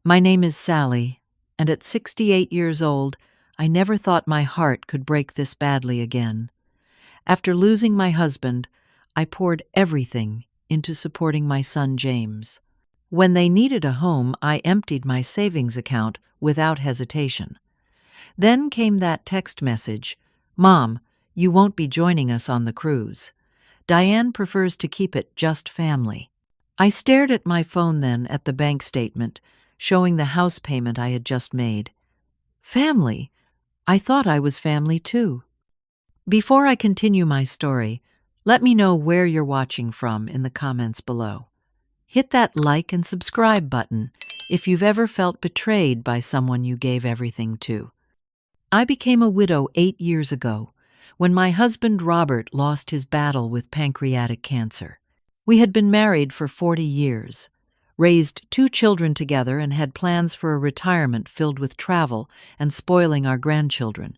My name is Sally, and at 68 years old, I never thought my heart could break this badly again. After losing my husband, I poured everything into supporting my son James. When they needed a home, I emptied my savings account without hesitation. Then came that text message, "Mom, you won't be joining us on the cruise. Diane prefers to keep it just family." I stared at my phone then at the bank statement, showing the house payment I had just made. Family? I thought I was family too. Before I continue my story, let me know where you're watching from in the comments below. Hit that like and subscribe button if you've ever felt betrayed by someone you gave everything to. I became a widow 8 years ago, when my husband Robert lost his battle with pancreatic cancer. We had been married for 40 years, raised 2 children together, and had plans for a retirement filled with travel and spoiling our grandchildren.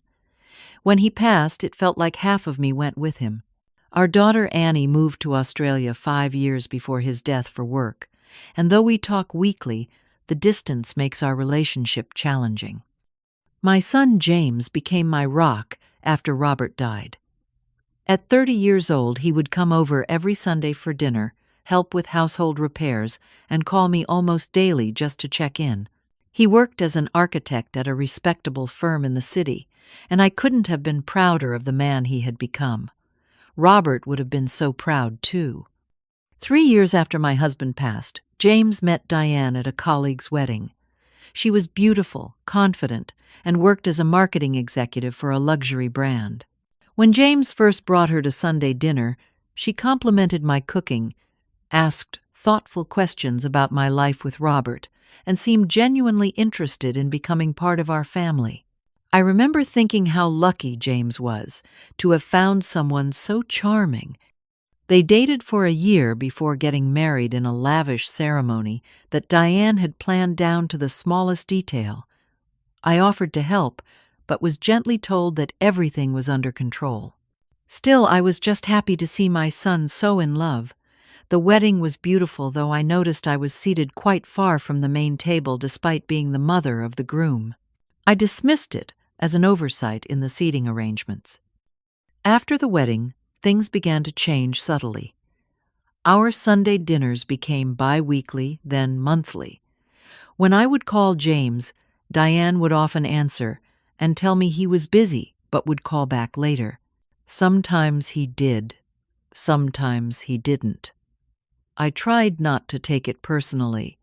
When he passed, it felt like half of me went with him. Our daughter Annie moved to Australia 5 years before his death for work, and though we talk weekly, the distance makes our relationship challenging. My son James became my rock after Robert died. At 30 years old, he would come over every Sunday for dinner, help with household repairs, and call me almost daily just to check in. He worked as an architect at a respectable firm in the city, and I couldn't have been prouder of the man he had become. Robert would have been so proud too. 3 years after my husband passed, James met Diane at a colleague's wedding. She was beautiful, confident, and worked as a marketing executive for a luxury brand. When James first brought her to Sunday dinner, she complimented my cooking, asked thoughtful questions about my life with Robert, and seemed genuinely interested in becoming part of our family. I remember thinking how lucky James was to have found someone so charming. They dated for a year before getting married in a lavish ceremony that Diane had planned down to the smallest detail. I offered to help, but was gently told that everything was under control. Still, I was just happy to see my son so in love. The wedding was beautiful, though I noticed I was seated quite far from the main table despite being the mother of the groom. I dismissed it as an oversight in the seating arrangements. After the wedding, things began to change subtly. Our Sunday dinners became bi-weekly, then monthly. When I would call James, Diane would often answer and tell me he was busy but would call back later. Sometimes he did, sometimes he didn't. I tried not to take it personally.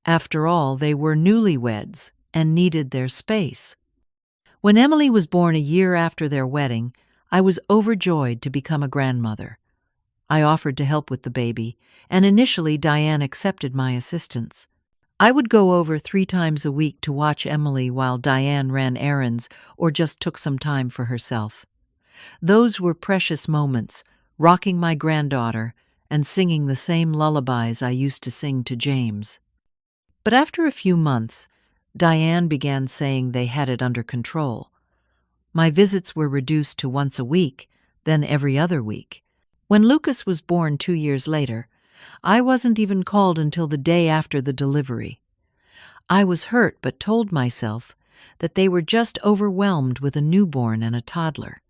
After all, they were newlyweds and needed their space. When Emily was born a year after their wedding, I was overjoyed to become a grandmother. I offered to help with the baby, and initially Diane accepted my assistance. I would go over 3 times a week to watch Emily while Diane ran errands or just took some time for herself. Those were precious moments, rocking my granddaughter and singing the same lullabies I used to sing to James. But after a few months, Diane began saying they had it under control. My visits were reduced to once a week, then every other week. When Lucas was born 2 years later, I wasn't even called until the day after the delivery. I was hurt but told myself that they were just overwhelmed with a newborn and a toddler.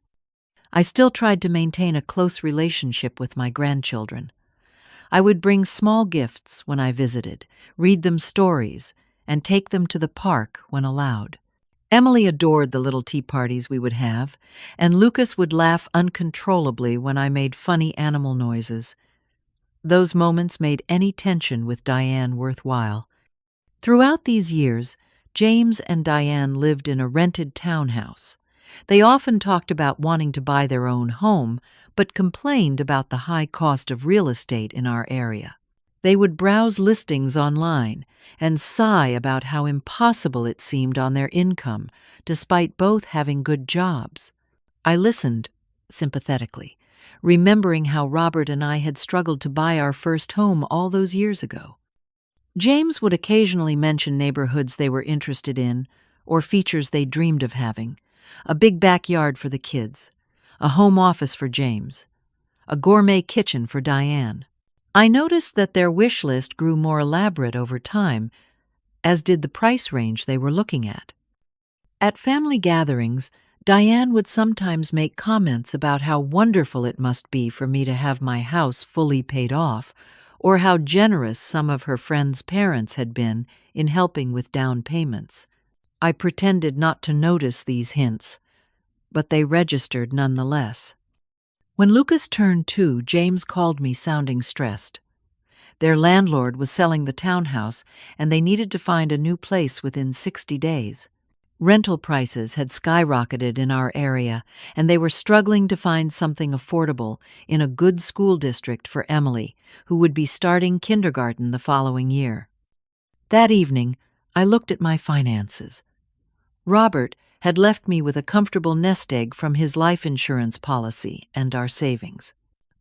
I still tried to maintain a close relationship with my grandchildren. I would bring small gifts when I visited, read them stories, and take them to the park when allowed. Emily adored the little tea parties we would have, and Lucas would laugh uncontrollably when I made funny animal noises. Those moments made any tension with Diane worthwhile. Throughout these years, James and Diane lived in a rented townhouse. They often talked about wanting to buy their own home, but complained about the high cost of real estate in our area. They would browse listings online and sigh about how impossible it seemed on their income, despite both having good jobs. I listened sympathetically, remembering how Robert and I had struggled to buy our first home all those years ago. James would occasionally mention neighborhoods they were interested in or features they dreamed of having: a big backyard for the kids, a home office for James, a gourmet kitchen for Diane. I noticed that their wish list grew more elaborate over time, as did the price range they were looking at. At family gatherings, Diane would sometimes make comments about how wonderful it must be for me to have my house fully paid off, or how generous some of her friends' parents had been in helping with down payments. I pretended not to notice these hints, but they registered nonetheless. When Lucas turned 2, James called me sounding stressed. Their landlord was selling the townhouse, and they needed to find a new place within 60 days. Rental prices had skyrocketed in our area, and they were struggling to find something affordable in a good school district for Emily, who would be starting kindergarten the following year. That evening, I looked at my finances. Robert had left me with a comfortable nest egg from his life insurance policy and our savings.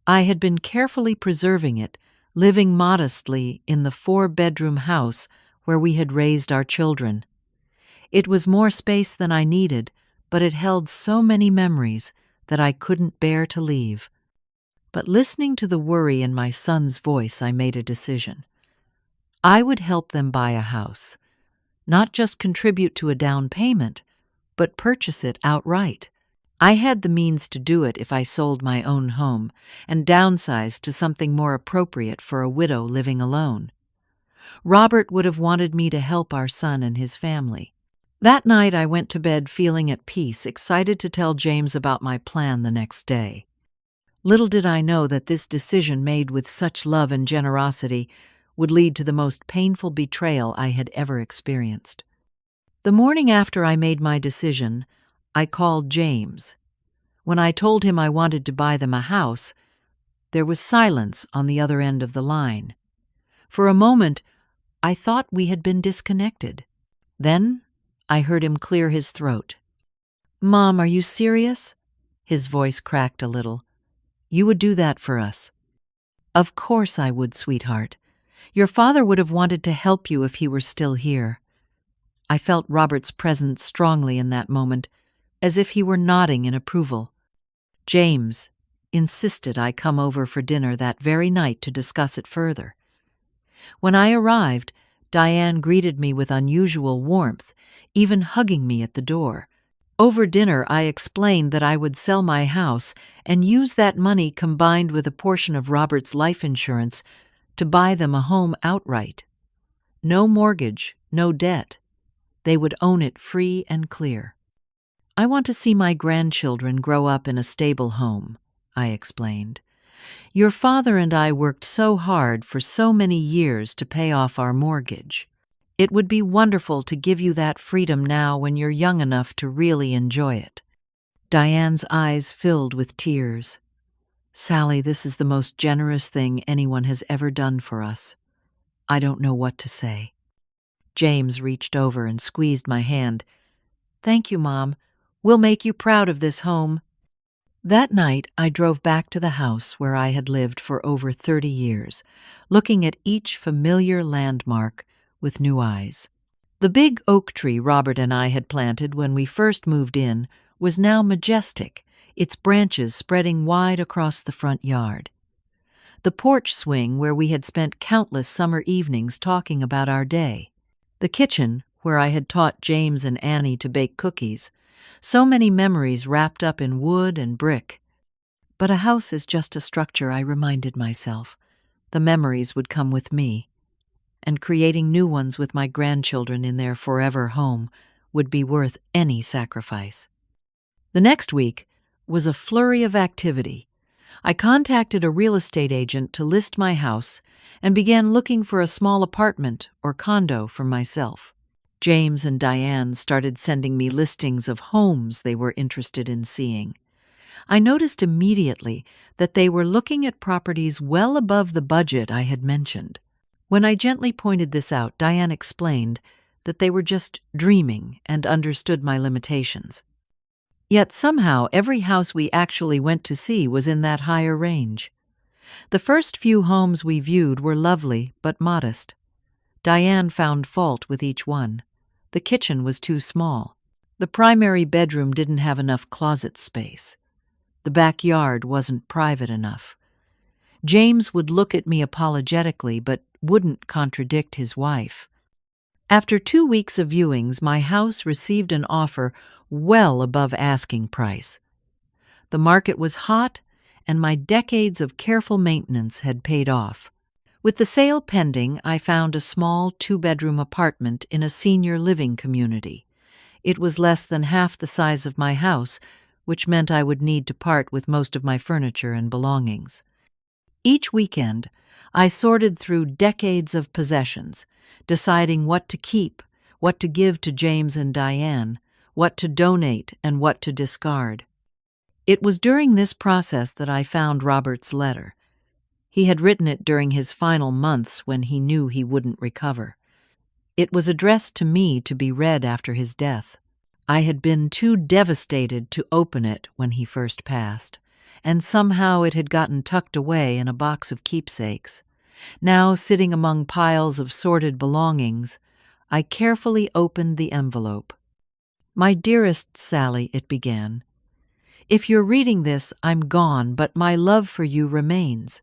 I had been carefully preserving it, living modestly in the 4-bedroom house where we had raised our children. It was more space than I needed, but it held so many memories that I couldn't bear to leave. But listening to the worry in my son's voice, I made a decision. I would help them buy a house, not just contribute to a down payment, but purchase it outright. I had the means to do it if I sold my own home and downsized to something more appropriate for a widow living alone. Robert would have wanted me to help our son and his family. That night I went to bed feeling at peace, excited to tell James about my plan the next day. Little did I know that this decision made with such love and generosity would lead to the most painful betrayal I had ever experienced. The morning after I made my decision, I called James. When I told him I wanted to buy them a house, there was silence on the other end of the line. For a moment, I thought we had been disconnected. Then I heard him clear his throat. "Mom, are you serious?" His voice cracked a little. "You would do that for us?" "Of course I would, sweetheart. Your father would have wanted to help you if he were still here." I felt Robert's presence strongly in that moment, as if he were nodding in approval. James insisted I come over for dinner that very night to discuss it further. When I arrived, Diane greeted me with unusual warmth, even hugging me at the door. Over dinner, I explained that I would sell my house and use that money combined with a portion of Robert's life insurance to buy them a home outright. No mortgage, no debt. They would own it free and clear. "I want to see my grandchildren grow up in a stable home," I explained. "Your father and I worked so hard for so many years to pay off our mortgage. It would be wonderful to give you that freedom now when you're young enough to really enjoy it." Diane's eyes filled with tears. "Sally, this is the most generous thing anyone has ever done for us. I don't know what to say." James reached over and squeezed my hand. "Thank you, Mom. We'll make you proud of this home." That night, I drove back to the house where I had lived for over 30 years, looking at each familiar landmark with new eyes. The big oak tree Robert and I had planted when we first moved in was now majestic, its branches spreading wide across the front yard. The porch swing where we had spent countless summer evenings talking about our day. The kitchen, where I had taught James and Annie to bake cookies. So many memories wrapped up in wood and brick. But a house is just a structure, I reminded myself. The memories would come with me, and creating new ones with my grandchildren in their forever home would be worth any sacrifice. The next week was a flurry of activity. I contacted a real estate agent to list my house and began looking for a small apartment or condo for myself. James and Diane started sending me listings of homes they were interested in seeing. I noticed immediately that they were looking at properties well above the budget I had mentioned. When I gently pointed this out, Diane explained that they were just dreaming and understood my limitations. Yet somehow every house we actually went to see was in that higher range. The first few homes we viewed were lovely but modest. Diane found fault with each one. The kitchen was too small. The primary bedroom didn't have enough closet space. The backyard wasn't private enough. James would look at me apologetically but wouldn't contradict his wife. After 2 weeks of viewings, my house received an offer well above asking price. The market was hot, and my decades of careful maintenance had paid off. With the sale pending, I found a small 2-bedroom apartment in a senior living community. It was less than half the size of my house, which meant I would need to part with most of my furniture and belongings. Each weekend, I sorted through decades of possessions, deciding what to keep, what to give to James and Diane, what to donate, and what to discard. It was during this process that I found Robert's letter. He had written it during his final months when he knew he wouldn't recover. It was addressed to me to be read after his death. I had been too devastated to open it when he first passed, and somehow it had gotten tucked away in a box of keepsakes. Now, sitting among piles of sorted belongings, I carefully opened the envelope. "My dearest Sally," it began, "if you're reading this, I'm gone, but my love for you remains.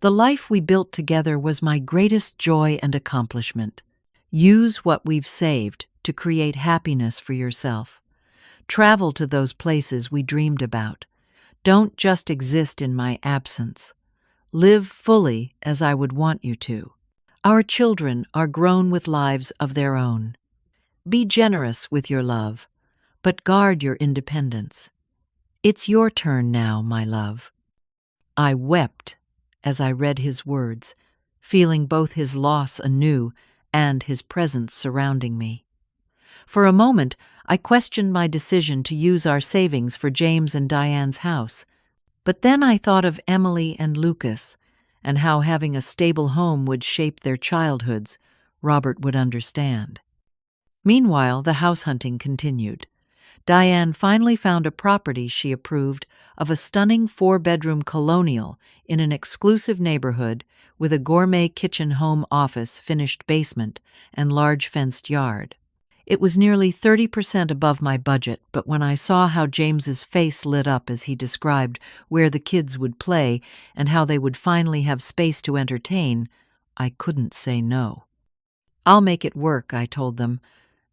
The life we built together was my greatest joy and accomplishment. Use what we've saved to create happiness for yourself. Travel to those places we dreamed about. Don't just exist in my absence. Live fully as I would want you to. Our children are grown with lives of their own. Be generous with your love, but guard your independence. It's your turn now, my love." I wept as I read his words, feeling both his loss anew and his presence surrounding me. For a moment, I questioned my decision to use our savings for James and Diane's house. But then I thought of Emily and Lucas, and how having a stable home would shape their childhoods. Robert would understand. Meanwhile, the house hunting continued. Diane finally found a property she approved of, a stunning 4-bedroom colonial in an exclusive neighborhood with a gourmet kitchen, home office, finished basement, and large fenced yard. It was nearly 30% above my budget, but when I saw how James's face lit up as he described where the kids would play and how they would finally have space to entertain, I couldn't say no. "I'll make it work," I told them,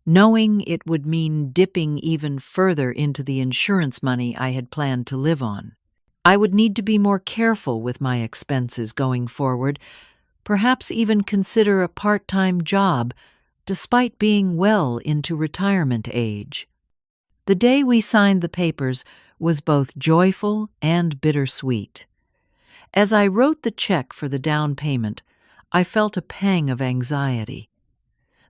knowing it would mean dipping even further into the insurance money I had planned to live on. I would need to be more careful with my expenses going forward, perhaps even consider a part-time job, despite being well into retirement age. The day we signed the papers was both joyful and bittersweet. As I wrote the check for the down payment, I felt a pang of anxiety.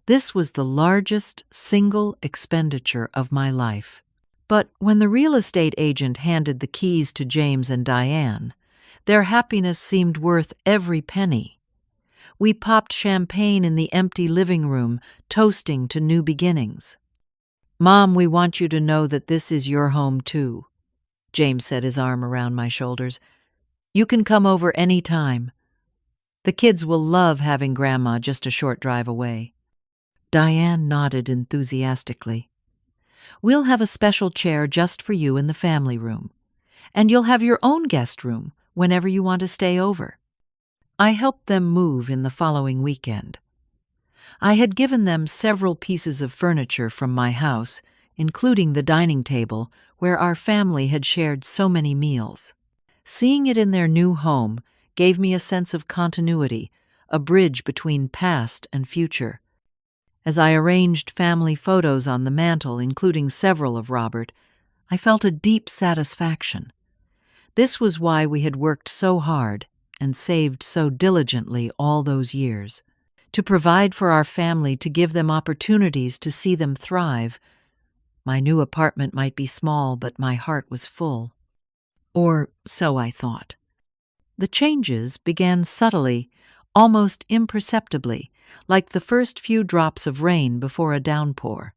This was the largest single expenditure of my life. But when the real estate agent handed the keys to James and Diane, their happiness seemed worth every penny. We popped champagne in the empty living room, toasting to new beginnings. "Mom, we want you to know that this is your home too," James set his arm around my shoulders. "You can come over any time. The kids will love having Grandma just a short drive away." Diane nodded enthusiastically. "We'll have a special chair just for you in the family room, and you'll have your own guest room whenever you want to stay over." I helped them move in the following weekend. I had given them several pieces of furniture from my house, including the dining table where our family had shared so many meals. Seeing it in their new home gave me a sense of continuity, a bridge between past and future. As I arranged family photos on the mantel, including several of Robert, I felt a deep satisfaction. This was why we had worked so hard and saved so diligently all those years. To provide for our family, to give them opportunities to see them thrive. My new apartment might be small, but my heart was full. Or so I thought. The changes began subtly, almost imperceptibly, like the first few drops of rain before a downpour.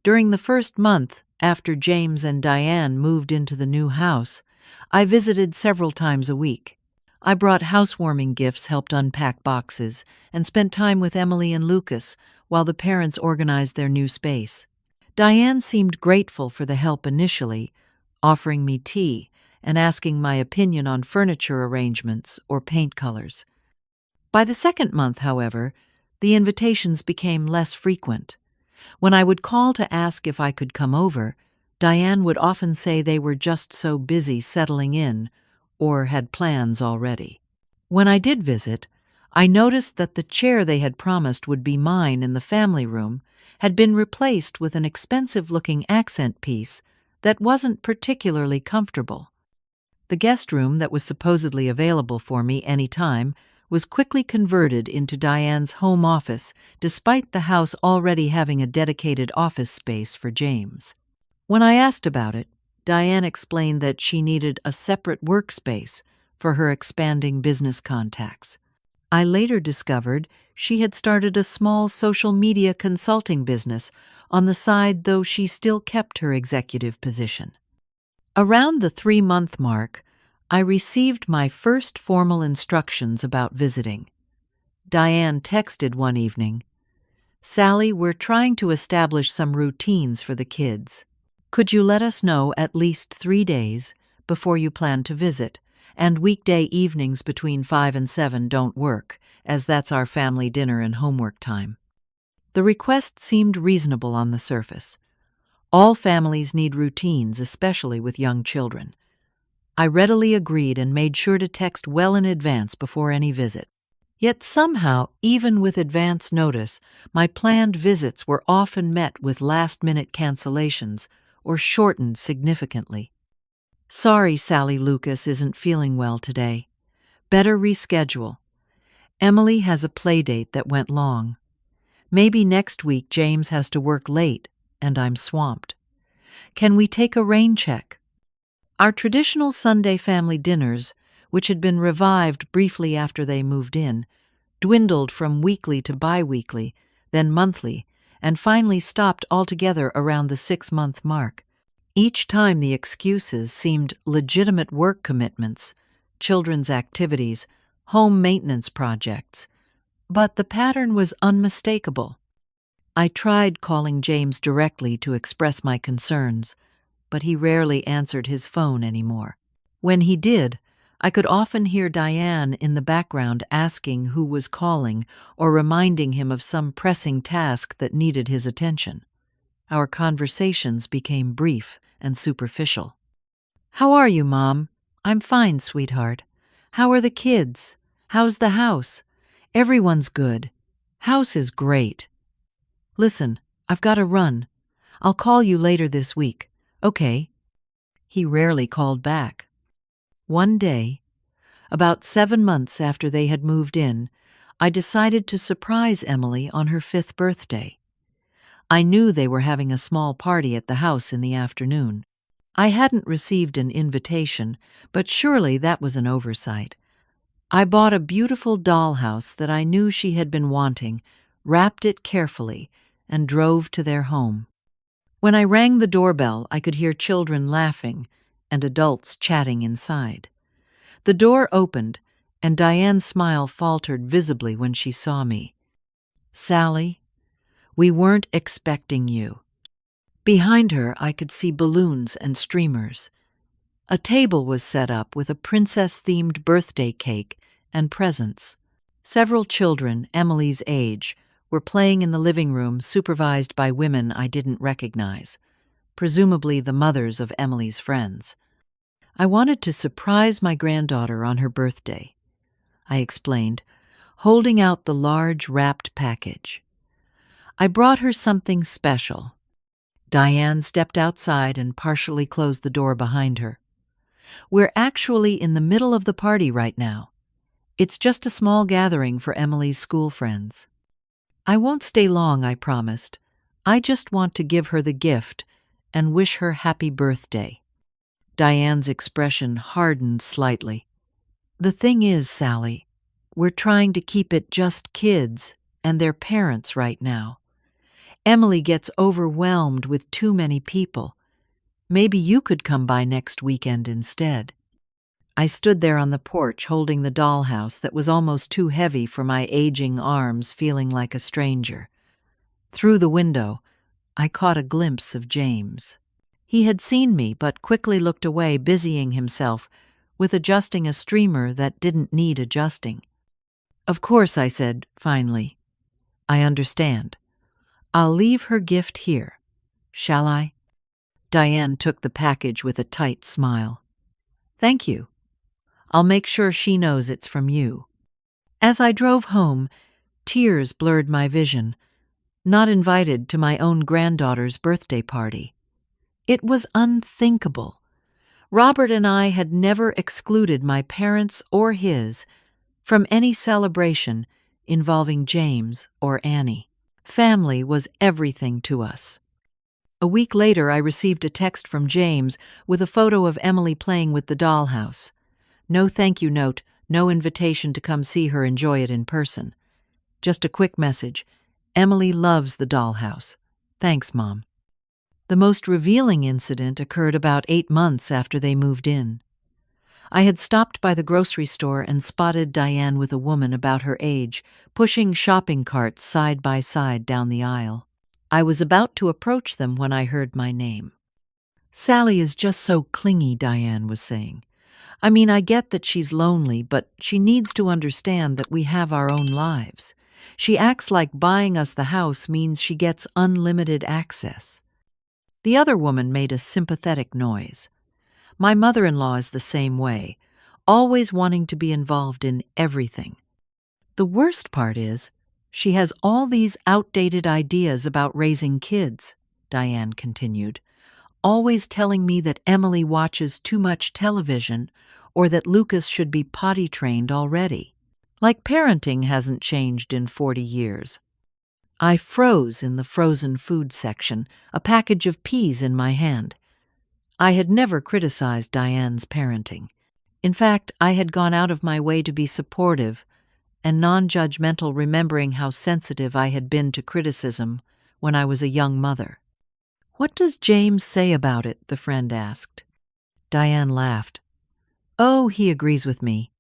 During the first month after James and Diane moved into the new house, I visited several times a week. I brought housewarming gifts, helped unpack boxes, and spent time with Emily and Lucas while the parents organized their new space. Diane seemed grateful for the help initially, offering me tea and asking my opinion on furniture arrangements or paint colors. By the second month, however, The invitations became less frequent. When I would call to ask if I could come over, Diane would often say they were just so busy settling in or had plans already. When I did visit, I noticed that the chair they had promised would be mine in the family room had been replaced with an expensive-looking accent piece that wasn't particularly comfortable. The guest room that was supposedly available for me any time was quickly converted into Diane's home office, despite the house already having a dedicated office space for James. When I asked about it, Diane explained that she needed a separate workspace for her expanding business contacts. I later discovered she had started a small social media consulting business on the side, though she still kept her executive position. Around the 3-month mark, I received my first formal instructions about visiting. Diane texted one evening, "Sally, we're trying to establish some routines for the kids. Could you let us know at least 3 days before you plan to visit, and weekday evenings between 5 and 7 don't work, as that's our family dinner and homework time." The request seemed reasonable on the surface. All families need routines, especially with young children. I readily agreed and made sure to text well in advance before any visit. Yet somehow, even with advance notice, my planned visits were often met with last-minute cancellations or shortened significantly. "Sorry, Sally, Lucas isn't feeling well today. Better reschedule. Emily has a play date that went long. Maybe next week James has to work late and I'm swamped. Can we take a rain check?" Our traditional Sunday family dinners, which had been revived briefly after they moved in, dwindled from weekly to bi-weekly, then monthly, and finally stopped altogether around the 6-month mark. Each time the excuses seemed legitimate work commitments, children's activities, home maintenance projects. But the pattern was unmistakable. I tried calling James directly to express my concerns, but he rarely answered his phone anymore. When he did, I could often hear Diane in the background asking who was calling or reminding him of some pressing task that needed his attention. Our conversations became brief and superficial. "How are you, Mom?" "I'm fine, sweetheart." "How are the kids?" "How's the house?" "Everyone's good." "House is great." "Listen, I've got to run. I'll call you later this week." "Okay." He rarely called back. One day, about 7 months after they had moved in, I decided to surprise Emily on her 5th birthday. I knew they were having a small party at the house in the afternoon. I hadn't received an invitation, but surely that was an oversight. I bought a beautiful dollhouse that I knew she had been wanting, wrapped it carefully, and drove to their home. When I rang the doorbell, I could hear children laughing and adults chatting inside. The door opened, and Diane's smile faltered visibly when she saw me. "Sally, we weren't expecting you." Behind her, I could see balloons and streamers. A table was set up with a princess-themed birthday cake and presents. Several children, Emily's age, were playing in the living room, supervised by women I didn't recognize, presumably the mothers of Emily's friends. "I wanted to surprise my granddaughter on her birthday," I explained, holding out the large wrapped package. "I brought her something special." Diane stepped outside and partially closed the door behind her. "We're actually in the middle of the party right now. It's just a small gathering for Emily's school friends." "I won't stay long," I promised. "I just want to give her the gift and wish her happy birthday." Diane's expression hardened slightly. "The thing is, Sally, we're trying to keep it just kids and their parents right now. Emily gets overwhelmed with too many people. Maybe you could come by next weekend instead." I stood there on the porch holding the dollhouse that was almost too heavy for my aging arms, feeling like a stranger. Through the window, I caught a glimpse of James. He had seen me but quickly looked away, busying himself with adjusting a streamer that didn't need adjusting. "Of course," I said, finally. I understand. I'll leave her gift here. Shall I? Diane took the package with a tight smile. Thank you. I'll make sure she knows it's from you. As I drove home, tears blurred my vision, not invited to my own granddaughter's birthday party. It was unthinkable. Robert and I had never excluded my parents or his from any celebration involving James or Annie. Family was everything to us. A week later, I received a text from James with a photo of Emily playing with the dollhouse. No thank you note, no invitation to come see her enjoy it in person. Just a quick message. Emily loves the dollhouse. Thanks, Mom. The most revealing incident occurred about 8 months after they moved in. I had stopped by the grocery store and spotted Diane with a woman about her age, pushing shopping carts side by side down the aisle. I was about to approach them when I heard my name. Sally is just so clingy, Diane was saying. I mean, I get that she's lonely, but she needs to understand that we have our own lives. She acts like buying us the house means she gets unlimited access. The other woman made a sympathetic noise. My mother-in-law is the same way, always wanting to be involved in everything. The worst part is, she has all these outdated ideas about raising kids, Diane continued, always telling me that Emily watches too much television or that Lucas should be potty trained already. Like parenting hasn't changed in 40 years. I froze in the frozen food section, a package of peas in my hand. I had never criticized Diane's parenting. In fact, I had gone out of my way to be supportive and non-judgmental, remembering how sensitive I had been to criticism when I was a young mother. What does James say about it? The friend asked. Diane laughed. Oh, he agrees with me.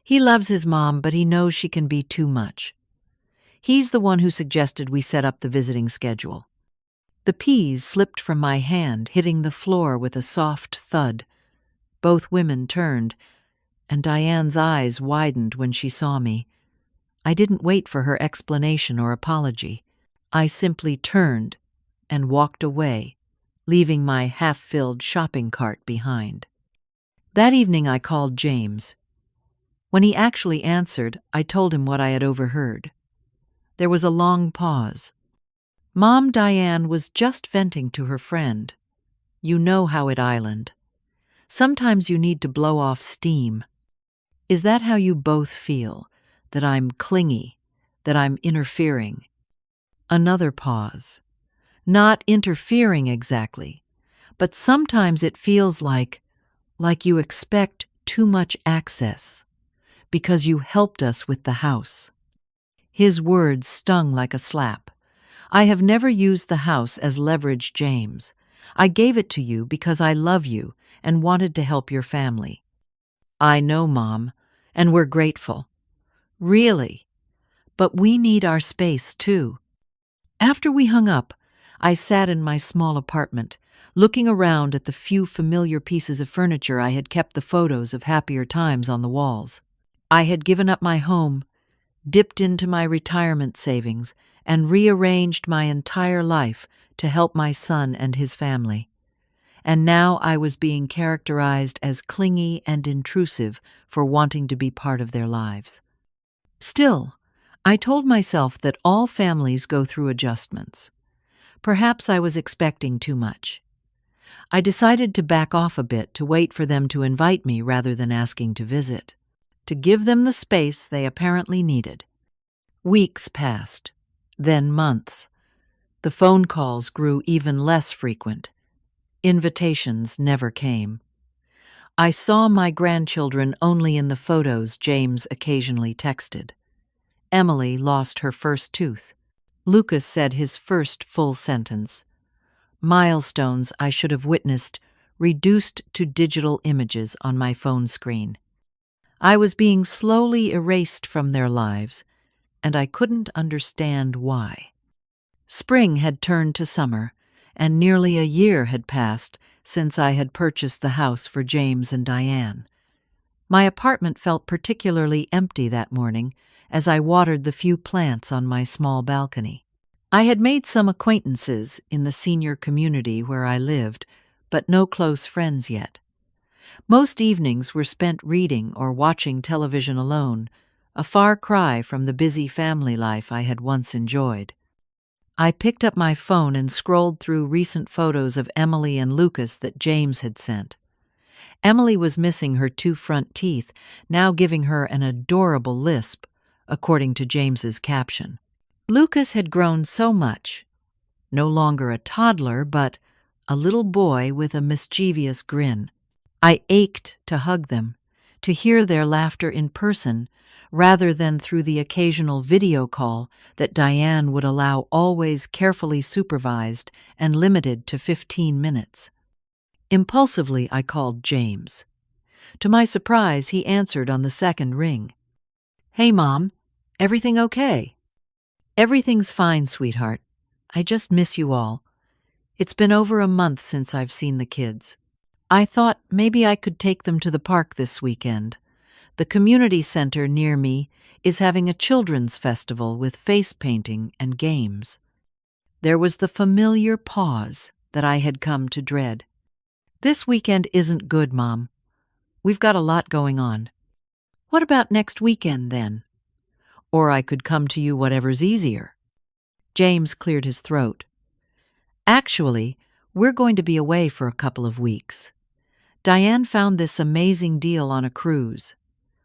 He loves his mom, but he knows she can be too much. He's the one who suggested we set up the visiting schedule. The peas slipped from my hand, hitting the floor with a soft thud. Both women turned, and Diane's eyes widened when she saw me. I didn't wait for her explanation or apology. I simply turned and walked away, leaving my half-filled shopping cart behind. That evening I called James. When he actually answered, I told him what I had overheard. There was a long pause. Mom Diane was just venting to her friend. You know how it island. Sometimes you need to blow off steam. Is that how you both feel? That I'm clingy? That I'm interfering? Another pause. Not interfering exactly, but sometimes it feels like you expect too much access because you helped us with the house. His words stung like a slap. I have never used the house as leverage, James. I gave it to you because I love you and wanted to help your family. I know, Mom, and we're grateful. Really. But we need our space, too. After we hung up, I sat in my small apartment, looking around at the few familiar pieces of furniture I had kept the photos of happier times on the walls. I had given up my home, dipped into my retirement savings, and rearranged my entire life to help my son and his family. And now I was being characterized as clingy and intrusive for wanting to be part of their lives. Still, I told myself that all families go through adjustments. Perhaps I was expecting too much. I decided to back off a bit to wait for them to invite me rather than asking to visit, to give them the space they apparently needed. Weeks passed, then months. The phone calls grew even less frequent. Invitations never came. I saw my grandchildren only in the photos James occasionally texted. Emily lost her first tooth. Lucas said his first full sentence. Milestones I should have witnessed reduced to digital images on my phone screen. I was being slowly erased from their lives, and I couldn't understand why. Spring had turned to summer, and nearly a year had passed since I had purchased the house for James and Diane. My apartment felt particularly empty that morning, as I watered the few plants on my small balcony. I had made some acquaintances in the senior community where I lived, but no close friends yet. Most evenings were spent reading or watching television alone, a far cry from the busy family life I had once enjoyed. I picked up my phone and scrolled through recent photos of Emily and Lucas that James had sent. Emily was missing her 2 front teeth, now giving her an adorable lisp, according to James's caption. Lucas had grown so much, no longer a toddler, but a little boy with a mischievous grin. I ached to hug them, to hear their laughter in person, rather than through the occasional video call that Diane would allow, always carefully supervised and limited to 15 minutes. Impulsively, I called James. To my surprise, he answered on the second ring. "Hey, Mom, everything okay?" "Everything's fine, sweetheart. I just miss you all. It's been over a month since I've seen the kids. I thought maybe I could take them to the park this weekend. The community center near me is having a children's festival with face painting and games." There was the familiar pause that I had come to dread. "This weekend isn't good, Mom. We've got a lot going on." "What about next weekend, then? Or I could come to you, whatever's easier." James cleared his throat. "Actually, we're going to be away for a couple of weeks. Diane found this amazing deal on a cruise.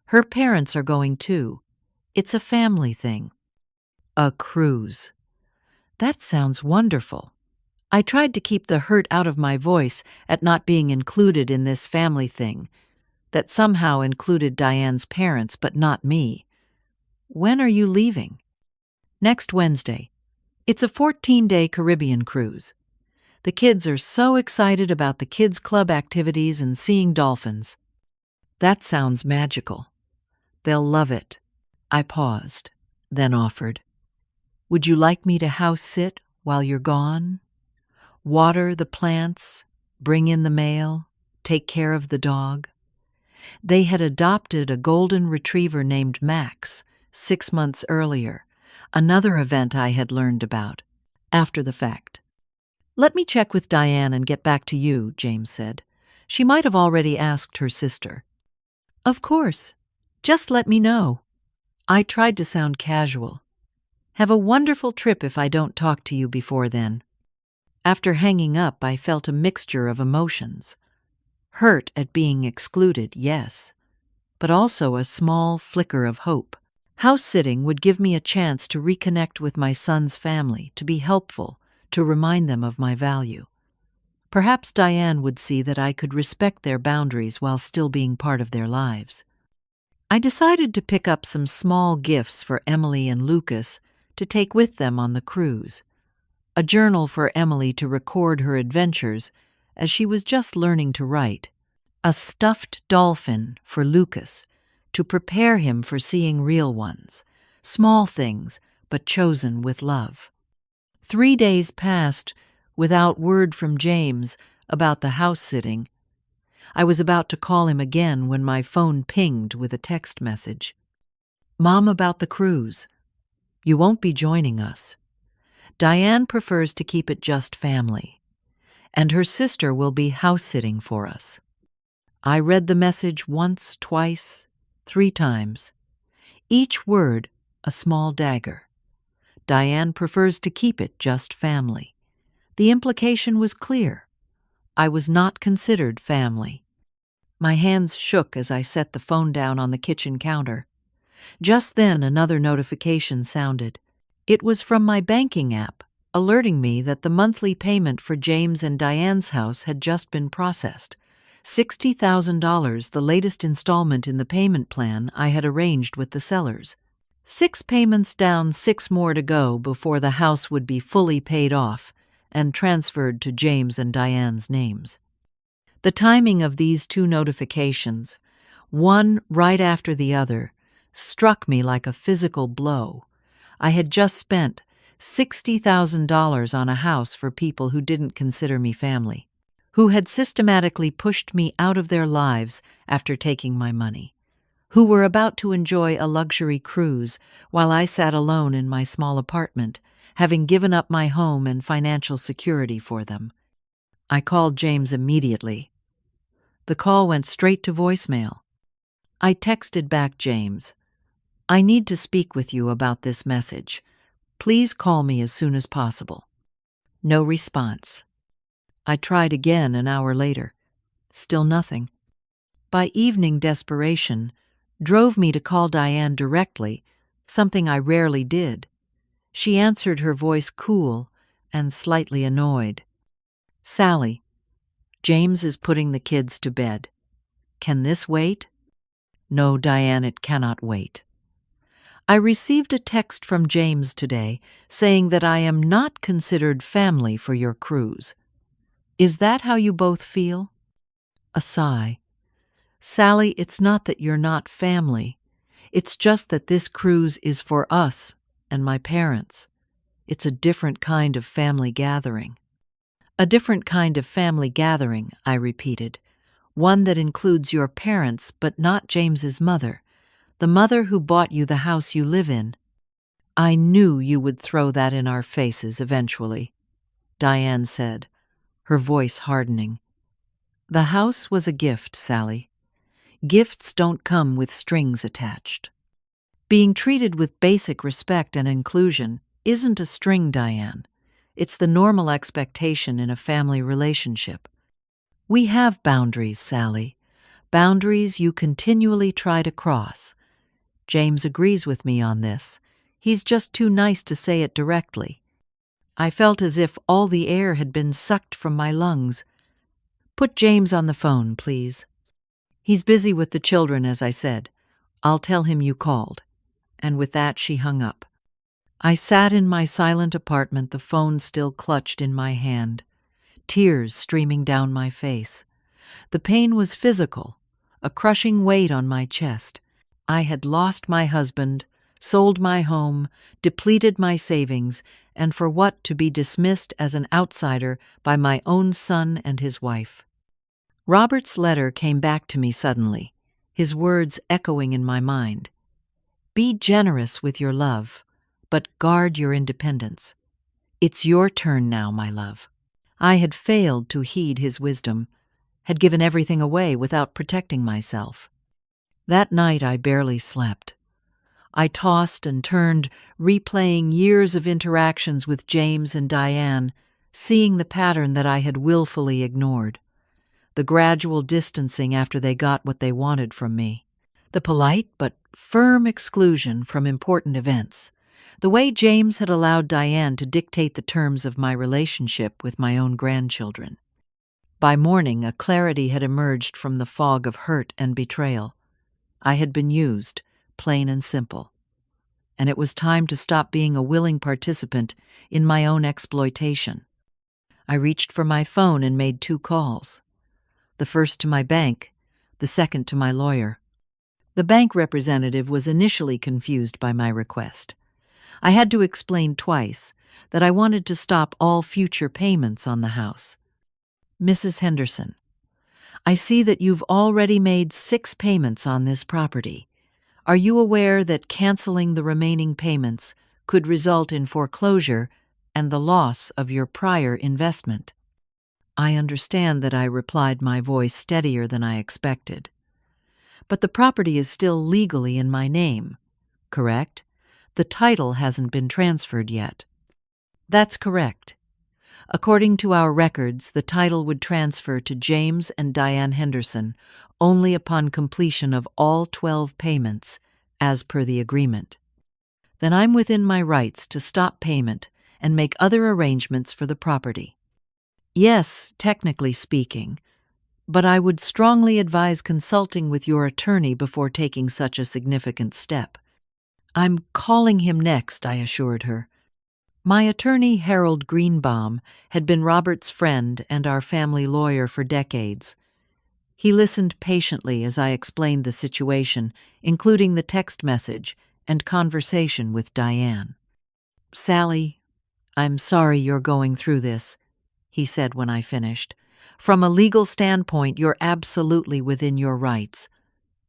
Her parents are going too. It's a family thing." A cruise. That sounds wonderful. I tried to keep the hurt out of my voice at not being included in this family thing, that somehow included Diane's parents but not me. "When are you leaving?" "Next Wednesday. It's a 14-day Caribbean cruise. The kids are so excited about the kids' club activities and seeing dolphins." "That sounds magical. They'll love it." I paused, then offered, "Would you like me to house sit while you're gone? Water the plants, bring in the mail, take care of the dog?" They had adopted a golden retriever named Max 6 months earlier, another event I had learned about, after the fact. "Let me check with Diane and get back to you," James said. "She might have already asked her sister." "Of course. Just let me know." I tried to sound casual. "Have a wonderful trip if I don't talk to you before then." After hanging up, I felt a mixture of emotions. Hurt at being excluded, yes, but also a small flicker of hope. House-sitting would give me a chance to reconnect with my son's family, to be helpful, to remind them of my value. Perhaps Diane would see that I could respect their boundaries while still being part of their lives. I decided to pick up some small gifts for Emily and Lucas to take with them on the cruise. A journal for Emily to record her adventures as she was just learning to write. A stuffed dolphin for Lucas to prepare him for seeing real ones. Small things, but chosen with love. 3 days passed without word from James about the house-sitting. I was about to call him again when my phone pinged with a text message. "Mom, about the cruise. You won't be joining us. Diane prefers to keep it just family, and her sister will be house-sitting for us." I read the message once, twice, 3 times. Each word a small dagger. Diane prefers to keep it just family. The implication was clear. I was not considered family. My hands shook as I set the phone down on the kitchen counter. Just then, another notification sounded. It was from my banking app, alerting me that the monthly payment for James and Diane's house had just been processed. $60,000, the latest installment in the payment plan I had arranged with the sellers. 6 payments down, 6 more to go before the house would be fully paid off and transferred to James and Diane's names. The timing of these 2 notifications, one right after the other, struck me like a physical blow. I had just spent $60,000 on a house for people who didn't consider me family, who had systematically pushed me out of their lives after taking my money, who were about to enjoy a luxury cruise while I sat alone in my small apartment, having given up my home and financial security for them. I called James immediately. The call went straight to voicemail. I texted back James, "I need to speak with you about this message. Please call me as soon as possible." No response. I tried again an hour later. Still nothing. By evening, desperation drove me to call Diane directly, something I rarely did. She answered, her voice cool and slightly annoyed. "Sally, James is putting the kids to bed. Can this wait?" "No, Diane, it cannot wait. I received a text from James today saying that I am not considered family for your cruise. Is that how you both feel?" A sigh. "Sally, it's not that you're not family. It's just that this cruise is for us and my parents. It's a different kind of family gathering." "A different kind of family gathering," I repeated. "One that includes your parents, but not James's mother, the mother who bought you the house you live in." "I knew you would throw that in our faces eventually," Diane said, her voice hardening. "The house was a gift, Sally. Gifts don't come with strings attached. Being treated with basic respect and inclusion isn't a string, Diane. It's the normal expectation in a family relationship. We have boundaries, Sally. Boundaries you continually try to cross. James agrees with me on this. He's just too nice to say it directly." I felt as if all the air had been sucked from my lungs. "Put James on the phone, please." "He's busy with the children," as I said. "I'll tell him you called." And with that, she hung up. I sat in my silent apartment, the phone still clutched in my hand, tears streaming down my face. The pain was physical, a crushing weight on my chest. I had lost my husband, sold my home, depleted my savings, and for what, to be dismissed as an outsider by my own son and his wife. Robert's letter came back to me suddenly, his words echoing in my mind. "Be generous with your love, but guard your independence. It's your turn now, my love." I had failed to heed his wisdom, had given everything away without protecting myself. That night I barely slept. I tossed and turned, replaying years of interactions with James and Diane, seeing the pattern that I had willfully ignored. The gradual distancing after they got what they wanted from me. The polite but firm exclusion from important events. The way James had allowed Diane to dictate the terms of my relationship with my own grandchildren. By morning, a clarity had emerged from the fog of hurt and betrayal. I had been used, plain and simple. And it was time to stop being a willing participant in my own exploitation. I reached for my phone and made 2 calls. The first to my bank, the second to my lawyer. The bank representative was initially confused by my request. I had to explain twice that I wanted to stop all future payments on the house. "Mrs. Henderson, I see that you've already made 6 payments on this property. Are you aware that canceling the remaining payments could result in foreclosure and the loss of your prior investment?" I understand that I replied, my voice steadier than I expected. "But the property is still legally in my name, correct? The title hasn't been transferred yet." "That's correct. According to our records, the title would transfer to James and Diane Henderson only upon completion of all 12 payments, as per the agreement. Then I'm within my rights to stop payment and make other arrangements for the property." "Yes, technically speaking, but I would strongly advise consulting with your attorney before taking such a significant step." "I'm calling him next," I assured her. My attorney, Harold Greenbaum, had been Robert's friend and our family lawyer for decades. He listened patiently as I explained the situation, including the text message and conversation with Diane. "Sally, I'm sorry you're going through this," he said when I finished. "From a legal standpoint, you're absolutely within your rights.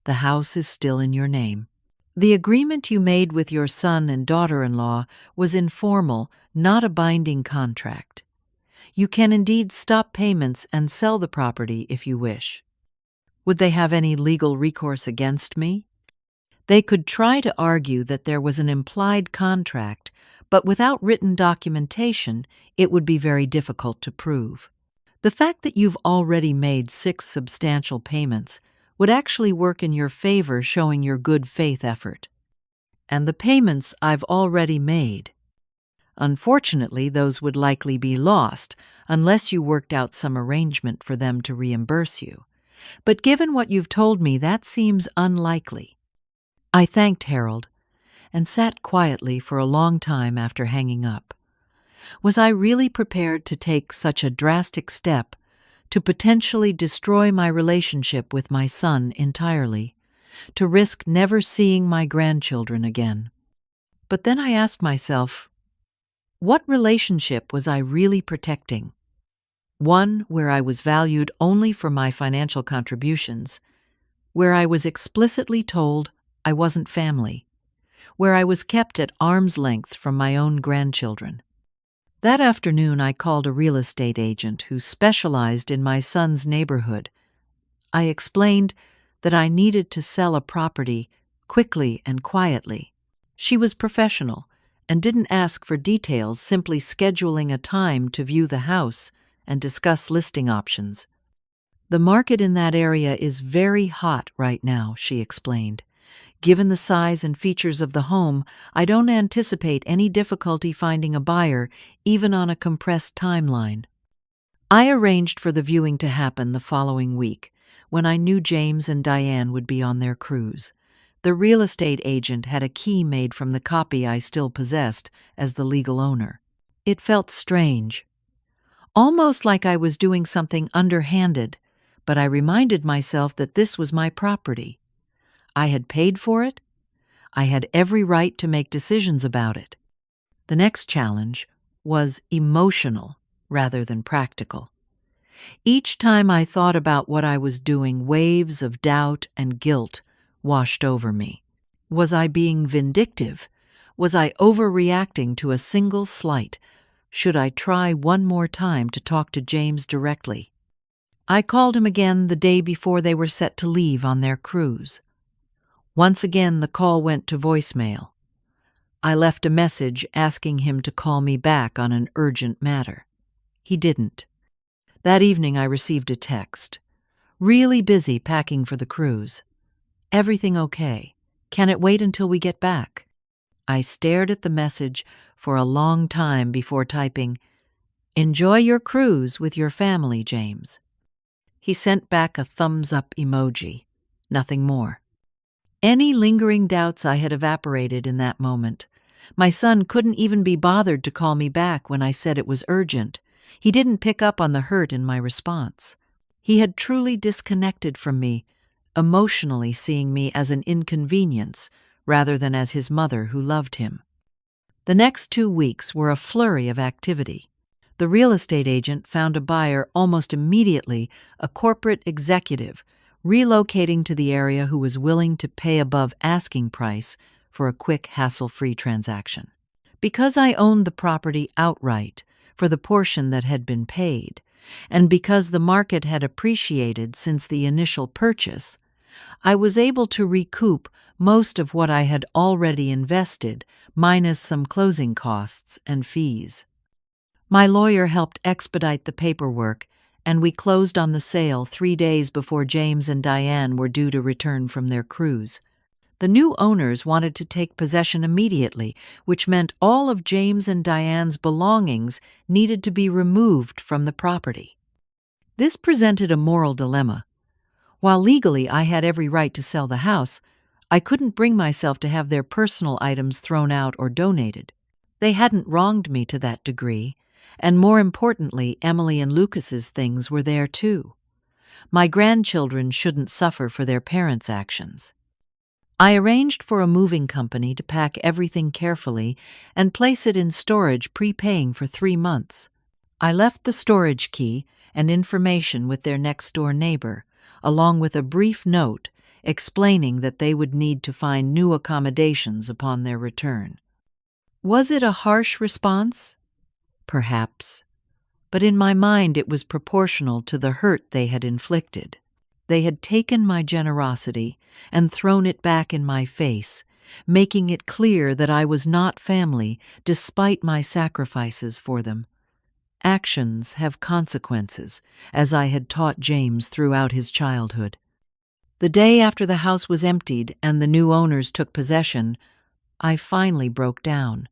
The house is still in your name. The agreement you made with your son and daughter-in-law was informal, not a binding contract. You can indeed stop payments and sell the property if you wish. Would they have any legal recourse against me? They could try to argue that there was an implied contract, but without written documentation, it would be very difficult to prove. The fact that you've already made 6 substantial payments would actually work in your favor, showing your good faith effort. And the payments I've already made. Unfortunately, those would likely be lost unless you worked out some arrangement for them to reimburse you. But given what you've told me, that seems unlikely. I thanked Harold and sat quietly for a long time after hanging up. Was I really prepared to take such a drastic step to potentially destroy my relationship with my son entirely, to risk never seeing my grandchildren again? But then I asked myself, what relationship was I really protecting? One where I was valued only for my financial contributions, where I was explicitly told I wasn't family, where I was kept at arm's length from my own grandchildren. That afternoon, I called a real estate agent who specialized in my son's neighborhood. I explained that I needed to sell a property quickly and quietly. She was professional and didn't ask for details, simply scheduling a time to view the house and discuss listing options. The market in that area is very hot right now, she explained. Given the size and features of the home, I don't anticipate any difficulty finding a buyer, even on a compressed timeline. I arranged for the viewing to happen the following week, when I knew James and Diane would be on their cruise. The real estate agent had a key made from the copy I still possessed as the legal owner. It felt strange, almost like I was doing something underhanded, but I reminded myself that this was my property. I had paid for it. I had every right to make decisions about it. The next challenge was emotional rather than practical. Each time I thought about what I was doing, waves of doubt and guilt washed over me. Was I being vindictive? Was I overreacting to a single slight? Should I try one more time to talk to James directly? I called him again the day before they were set to leave on their cruise. Once again, the call went to voicemail. I left a message asking him to call me back on an urgent matter. He didn't. That evening, I received a text. Really busy packing for the cruise. Everything okay? Can it wait until we get back? I stared at the message for a long time before typing, "Enjoy your cruise with your family, James." He sent back a thumbs-up emoji. Nothing more. Any lingering doubts I had evaporated in that moment. My son couldn't even be bothered to call me back when I said it was urgent. He didn't pick up on the hurt in my response. He had truly disconnected from me, emotionally seeing me as an inconvenience rather than as his mother who loved him. The next 2 weeks were a flurry of activity. The real estate agent found a buyer almost immediately, a corporate executive, relocating to the area who was willing to pay above asking price for a quick, hassle-free transaction. Because I owned the property outright for the portion that had been paid, and because the market had appreciated since the initial purchase, I was able to recoup most of what I had already invested, minus some closing costs and fees. My lawyer helped expedite the paperwork, and we closed on the sale 3 days before James and Diane were due to return from their cruise. The new owners wanted to take possession immediately, which meant all of James and Diane's belongings needed to be removed from the property. This presented a moral dilemma. While legally I had every right to sell the house, I couldn't bring myself to have their personal items thrown out or donated. They hadn't wronged me to that degree, and more importantly, Emily and Lucas's things were there too. My grandchildren shouldn't suffer for their parents' actions. I arranged for a moving company to pack everything carefully and place it in storage, prepaying for 3 months. I left the storage key and information with their next-door neighbor, along with a brief note explaining that they would need to find new accommodations upon their return. Was it a harsh response? Perhaps. But in my mind it was proportional to the hurt they had inflicted. They had taken my generosity and thrown it back in my face, making it clear that I was not family despite my sacrifices for them. Actions have consequences, as I had taught James throughout his childhood. The day after the house was emptied and the new owners took possession, I finally broke down.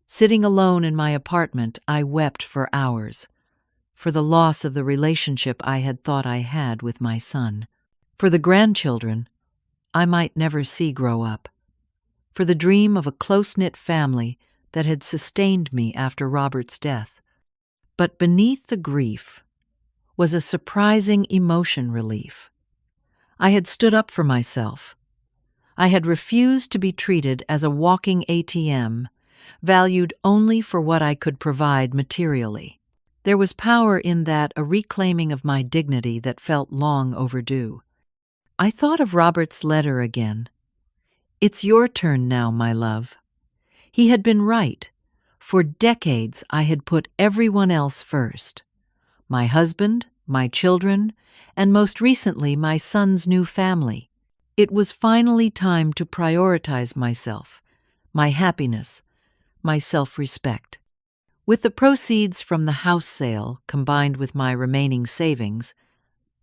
Sitting alone in my apartment, I wept for hours, for the loss of the relationship I had thought I had with my son, for the grandchildren I might never see grow up, for the dream of a close-knit family that had sustained me after Robert's death. But beneath the grief was a surprising emotion relief. I had stood up for myself. I had refused to be treated as a walking ATM, valued only for what I could provide materially. There was power in that, a reclaiming of my dignity that felt long overdue. I thought of Robert's letter again. "It's your turn now, my love." He had been right. For decades, I had put everyone else first. My husband, my children, and most recently, my son's new family. It was finally time to prioritize myself, my happiness, my self-respect. With the proceeds from the house sale, combined with my remaining savings,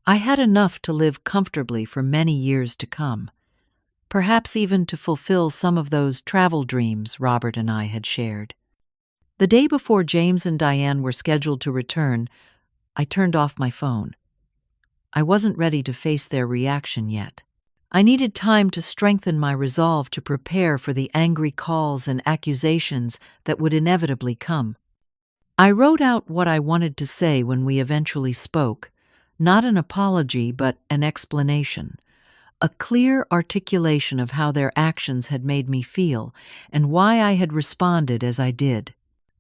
I had enough to live comfortably for many years to come, perhaps even to fulfill some of those travel dreams Robert and I had shared. The day before James and Diane were scheduled to return, I turned off my phone. I wasn't ready to face their reaction yet. I needed time to strengthen my resolve to prepare for the angry calls and accusations that would inevitably come. I wrote out what I wanted to say when we eventually spoke, not an apology but an explanation, a clear articulation of how their actions had made me feel and why I had responded as I did.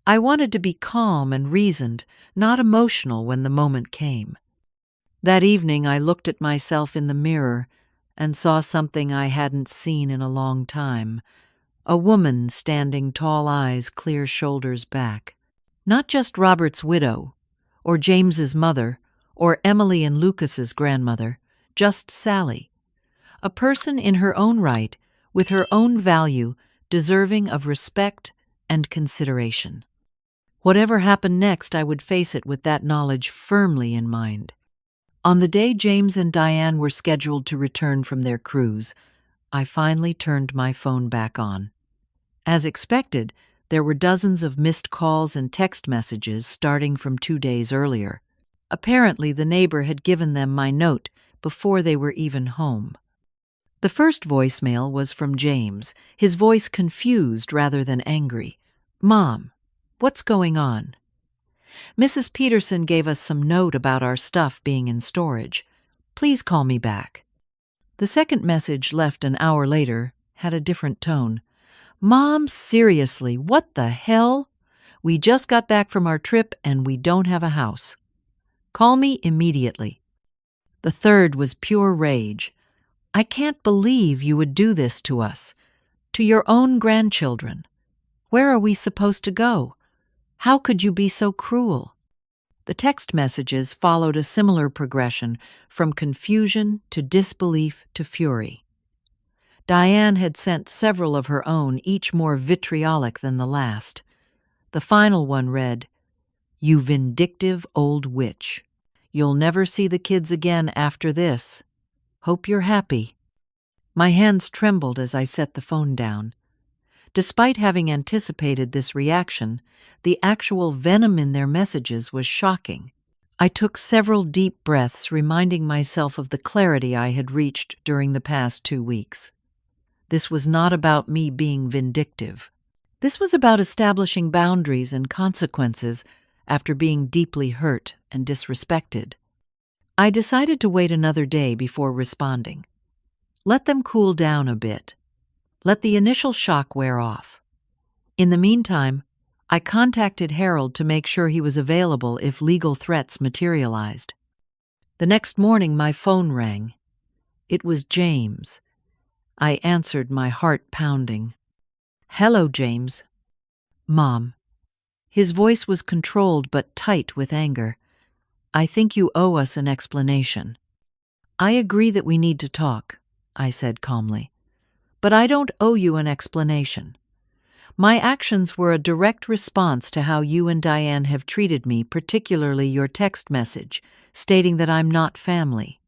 I wanted to be calm and reasoned, not emotional when the moment came. That evening I looked at myself in the mirror and saw something I hadn't seen in a long time, a woman standing tall eyes, clear shoulders back. Not just Robert's widow, or James's mother, or Emily and Lucas's grandmother, just Sally. A person in her own right, with her own value, deserving of respect and consideration. Whatever happened next, I would face it with that knowledge firmly in mind. On the day James and Diane were scheduled to return from their cruise, I finally turned my phone back on. As expected, there were dozens of missed calls and text messages starting from 2 days earlier. Apparently, the neighbor had given them my note before they were even home. The first voicemail was from James, his voice confused rather than angry. "Mom, what's going on?" "Mrs. Peterson gave us some note about our stuff being in storage. Please call me back." The second message, left an hour later, had a different tone. "Mom, seriously, what the hell? We just got back from our trip and we don't have a house. Call me immediately." The third was pure rage. "I can't believe you would do this to us, to your own grandchildren. Where are we supposed to go? How could you be so cruel?" The text messages followed a similar progression, from confusion to disbelief to fury. Diane had sent several of her own, each more vitriolic than the last. The final one read, "You vindictive old witch. You'll never see the kids again after this. Hope you're happy." My hands trembled as I set the phone down. Despite having anticipated this reaction, the actual venom in their messages was shocking. I took several deep breaths, reminding myself of the clarity I had reached during the past 2 weeks. This was not about me being vindictive. This was about establishing boundaries and consequences after being deeply hurt and disrespected. I decided to wait another day before responding. Let them cool down a bit. Let the initial shock wear off. In the meantime, I contacted Harold to make sure he was available if legal threats materialized. The next morning, my phone rang. It was James. I answered, my heart pounding. "Hello, James." "Mom." His voice was controlled but tight with anger. "I think you owe us an explanation." "I agree that we need to talk," I said calmly. "But I don't owe you an explanation. My actions were a direct response to how you and Diane have treated me, particularly your text message, stating that I'm not family.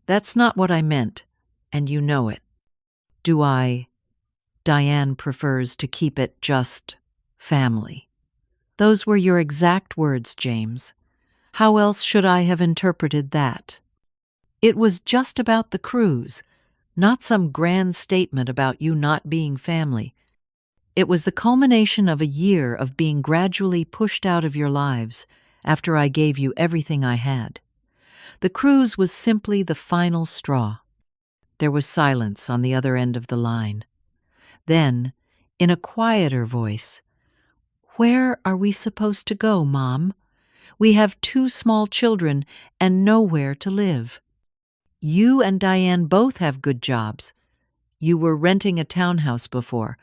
That's not what I meant, and you know it. Do I? Diane prefers to keep it just family." "Those were your exact words, James. How else should I have interpreted that? It was just about the cruise, not some grand statement about you not being family. It was the culmination of a year of being gradually pushed out of your lives after I gave you everything I had. The cruise was simply the final straw." There was silence on the other end of the line. Then, in a quieter voice, "Where are we supposed to go, Mom? We have 2 small children and nowhere to live. You and Diane both have good jobs. You were renting a townhouse before.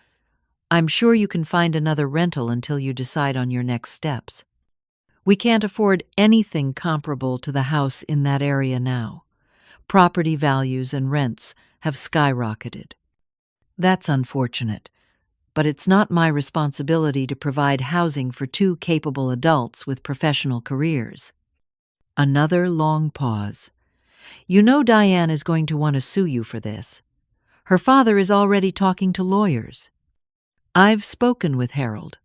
I'm sure you can find another rental until you decide on your next steps. We can't afford anything comparable to the house in that area now. Property values and rents have skyrocketed. That's unfortunate, but it's not my responsibility to provide housing for 2 capable adults with professional careers." Another long pause. "You know Diane is going to want to sue you for this. Her father is already talking to lawyers." "I've spoken with Harold.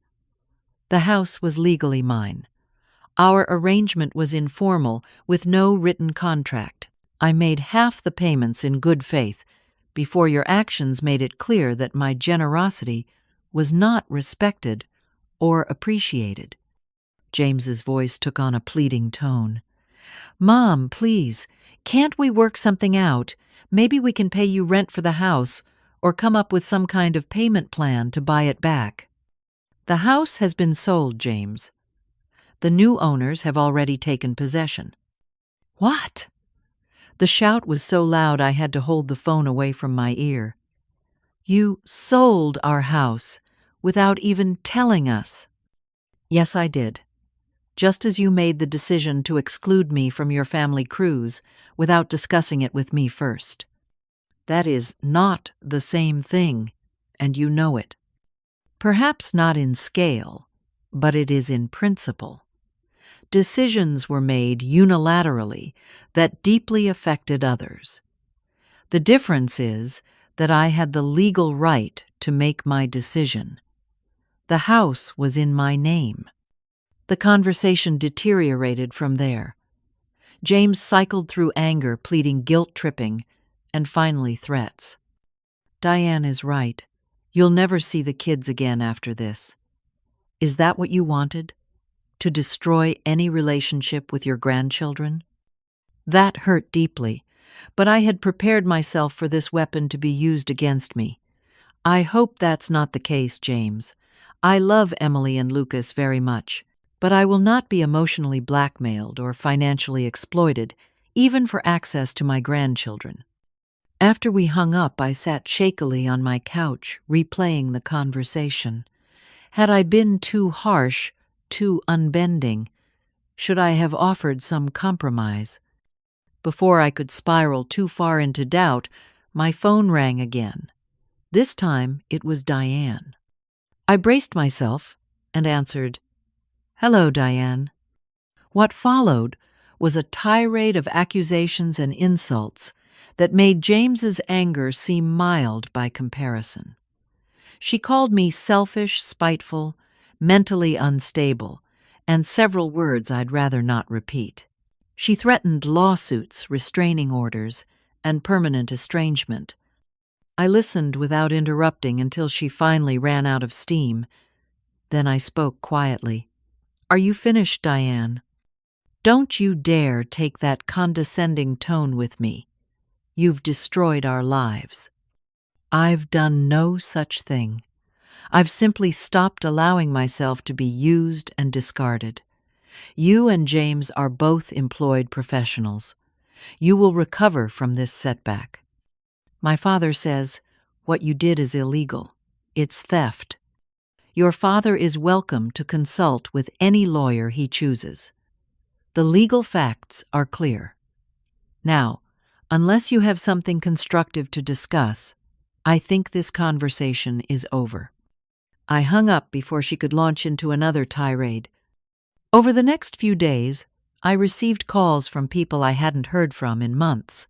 The house was legally mine. Our arrangement was informal, with no written contract. I made half the payments in good faith before your actions made it clear that my generosity was not respected or appreciated." James's voice took on a pleading tone. "Mom, please, can't we work something out? Maybe we can pay you rent for the house or come up with some kind of payment plan to buy it back." "The house has been sold, James. The new owners have already taken possession." "What?" The shout was so loud I had to hold the phone away from my ear. "You sold our house without even telling us." "Yes, I did. Just as you made the decision to exclude me from your family cruise without discussing it with me first. That is not the same thing, and you know it. Perhaps not in scale, but it is in principle. Decisions were made unilaterally that deeply affected others. The difference is that I had the legal right to make my decision. The house was in my name." The conversation deteriorated from there. James cycled through anger, pleading guilt-tripping, and finally threats. "Diane is right. You'll never see the kids again after this. Is that what you wanted? To destroy any relationship with your grandchildren?" That hurt deeply, but I had prepared myself for this weapon to be used against me. "I hope that's not the case, James. I love Emily and Lucas very much, but I will not be emotionally blackmailed or financially exploited, even for access to my grandchildren." After we hung up, I sat shakily on my couch, replaying the conversation. Had I been too harsh, too unbending? Should I have offered some compromise? Before I could spiral too far into doubt, my phone rang again. This time it was Diane. I braced myself and answered, "Hello, Diane." What followed was a tirade of accusations and insults that made James's anger seem mild by comparison. She called me selfish, spiteful, mentally unstable, and several words I'd rather not repeat. She threatened lawsuits, restraining orders, and permanent estrangement. I listened without interrupting until she finally ran out of steam. Then I spoke quietly. "Are you finished, Diane? Don't you dare take that condescending tone with me. You've destroyed our lives." "I've done no such thing. I've simply stopped allowing myself to be used and discarded. You and James are both employed professionals. You will recover from this setback. My father says, what you did is illegal. It's theft. Your father is welcome to consult with any lawyer he chooses. The legal facts are clear. Now, unless you have something constructive to discuss, I think this conversation is over." I hung up before she could launch into another tirade. Over the next few days, I received calls from people I hadn't heard from in months.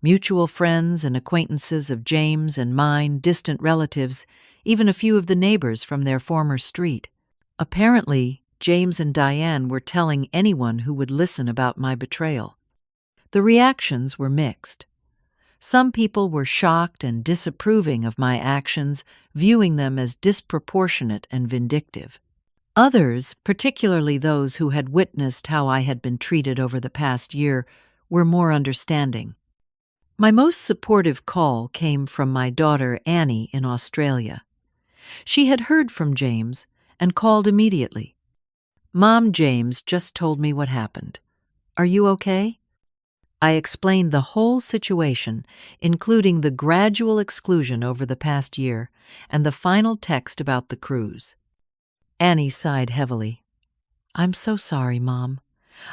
Mutual friends and acquaintances of James and mine, distant relatives, even a few of the neighbors from their former street. Apparently, James and Diane were telling anyone who would listen about my betrayal. The reactions were mixed. Some people were shocked and disapproving of my actions, viewing them as disproportionate and vindictive. Others, particularly those who had witnessed how I had been treated over the past year, were more understanding. My most supportive call came from my daughter Annie in Australia. She had heard from James and called immediately. "Mom, James just told me what happened. Are you okay?" I explained the whole situation, including the gradual exclusion over the past year and the final text about the cruise. Annie sighed heavily. "I'm so sorry, Mom.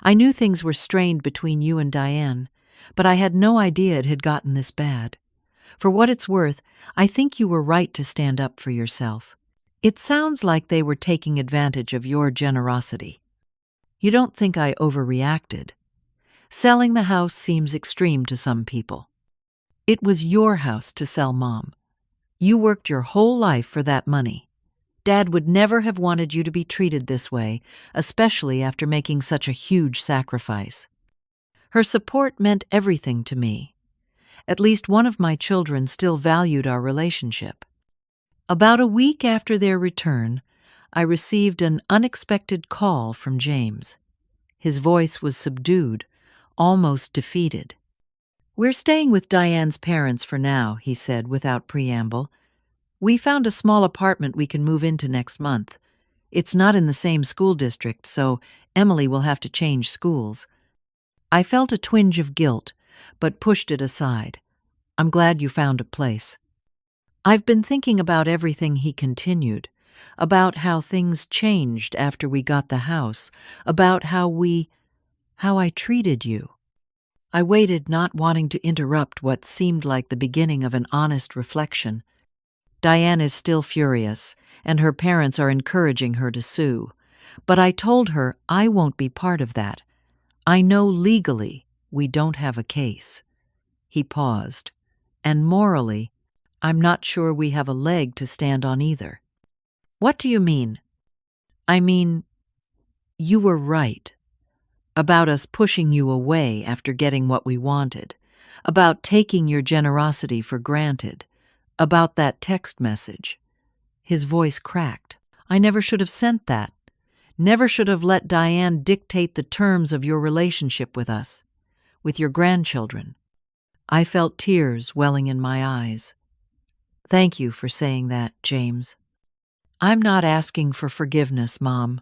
I knew things were strained between you and Diane, but I had no idea it had gotten this bad. For what it's worth, I think you were right to stand up for yourself. It sounds like they were taking advantage of your generosity. You don't think I overreacted? Selling the house seems extreme to some people. It was your house to sell, Mom. You worked your whole life for that money. Dad would never have wanted you to be treated this way, especially after making such a huge sacrifice." Her support meant everything to me. At least one of my children still valued our relationship. About a week after their return, I received an unexpected call from James. His voice was subdued, almost defeated. "We're staying with Diane's parents for now," he said without preamble. "We found a small apartment we can move into next month. It's not in the same school district, so Emily will have to change schools." I felt a twinge of guilt, but pushed it aside. "I'm glad you found a place." "I've been thinking about everything," he continued, "about how things changed after we got the house, about how I treated you." I waited, not wanting to interrupt what seemed like the beginning of an honest reflection. Diane is still furious, and her parents are encouraging her to sue. But I told her I won't be part of that. I know legally we don't have a case. He paused. "And morally, I'm not sure we have a leg to stand on either." "What do you mean?" "I mean, you were right. About us pushing you away after getting what we wanted. About taking your generosity for granted. About that text message." His voice cracked. "I never should have sent that. Never should have let Diane dictate the terms of your relationship with us, with your grandchildren." I felt tears welling in my eyes. "Thank you for saying that, James. I'm not asking for forgiveness, Mom.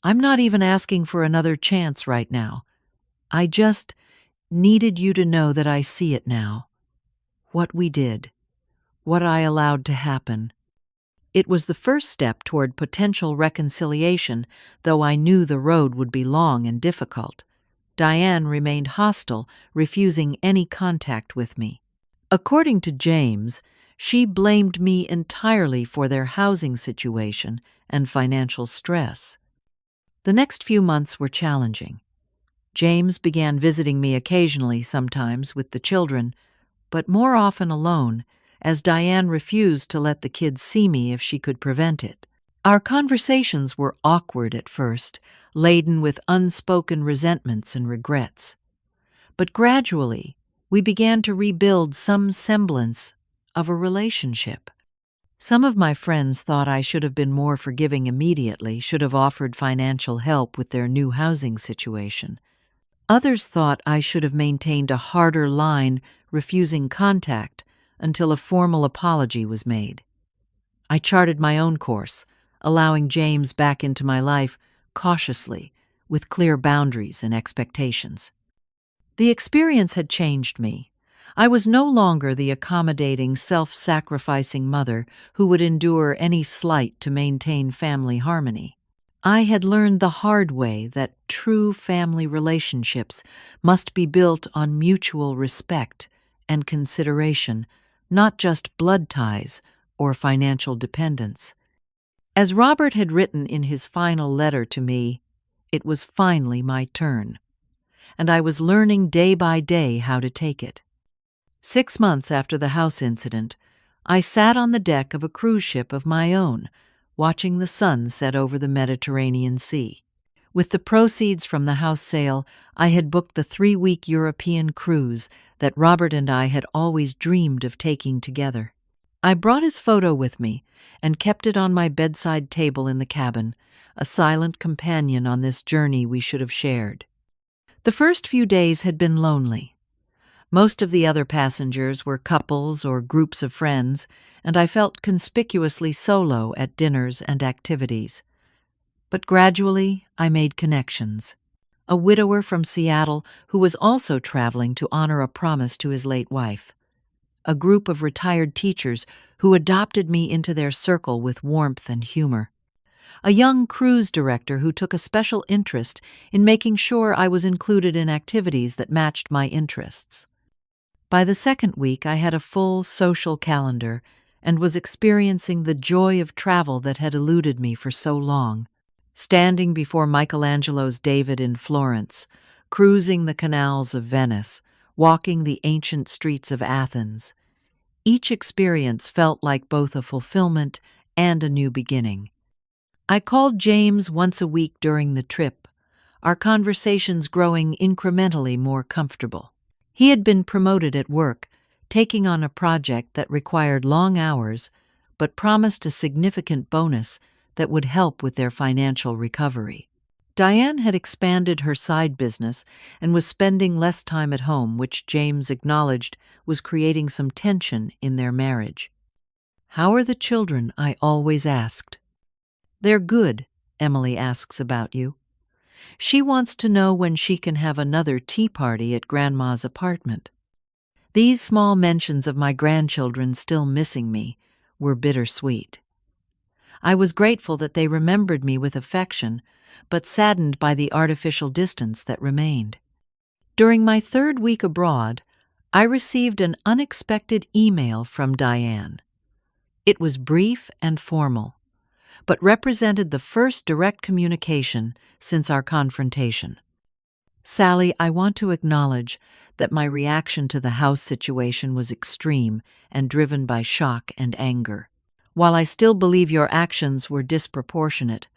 I'm not even asking for another chance right now. I just needed you to know that I see it now. What we did. What I allowed to happen. It was the first step toward potential reconciliation, though I knew the road would be long and difficult. Diane remained hostile, refusing any contact with me. According to James, she blamed me entirely for their housing situation and financial stress. The next few months were challenging. James began visiting me occasionally, sometimes with the children, but more often alone, as Diane refused to let the kids see me if she could prevent it. Our conversations were awkward at first, laden with unspoken resentments and regrets. But gradually, we began to rebuild some semblance of a relationship. Some of my friends thought I should have been more forgiving immediately, should have offered financial help with their new housing situation. Others thought I should have maintained a harder line, refusing contact until a formal apology was made. I charted my own course, allowing James back into my life cautiously, with clear boundaries and expectations. The experience had changed me. I was no longer the accommodating, self-sacrificing mother who would endure any slight to maintain family harmony. I had learned the hard way that true family relationships must be built on mutual respect and consideration, not just blood ties or financial dependence. As Robert had written in his final letter to me, it was finally my turn, and I was learning day by day how to take it. 6 months after the house incident, I sat on the deck of a cruise ship of my own, watching the sun set over the Mediterranean Sea. With the proceeds from the house sale, I had booked the 3-week European cruise that Robert and I had always dreamed of taking together. I brought his photo with me and kept it on my bedside table in the cabin, a silent companion on this journey we should have shared. The first few days had been lonely. Most of the other passengers were couples or groups of friends, and I felt conspicuously solo at dinners and activities. But gradually, I made connections. A widower from Seattle who was also traveling to honor a promise to his late wife. A group of retired teachers who adopted me into their circle with warmth and humor. A young cruise director who took a special interest in making sure I was included in activities that matched my interests. By the second week, I had a full social calendar and was experiencing the joy of travel that had eluded me for so long. Standing before Michelangelo's David in Florence, cruising the canals of Venice, walking the ancient streets of Athens. Each experience felt like both a fulfillment and a new beginning. I called James once a week during the trip, our conversations growing incrementally more comfortable. He had been promoted at work, taking on a project that required long hours, but promised a significant bonus that would help with their financial recovery. Diane had expanded her side business and was spending less time at home, which James acknowledged was creating some tension in their marriage. "How are the children?" I always asked. "They're good," Emily asks about you. She wants to know when she can have another tea party at Grandma's apartment. These small mentions of my grandchildren still missing me were bittersweet. I was grateful that they remembered me with affection, but saddened by the artificial distance that remained. During my 3rd week abroad, I received an unexpected email from Diane. It was brief and formal, but represented the first direct communication since our confrontation. "Sally, I want to acknowledge that my reaction to the house situation was extreme and driven by shock and anger. While I still believe your actions were disproportionate,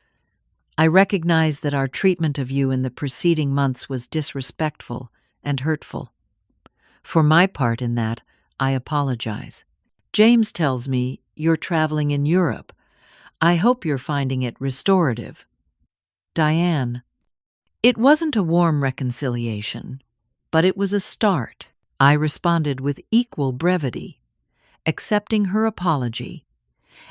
I recognize that our treatment of you in the preceding months was disrespectful and hurtful. For my part in that, I apologize. James tells me you're traveling in Europe. I hope you're finding it restorative. Diane." It wasn't a warm reconciliation, but it was a start. I responded with equal brevity, accepting her apology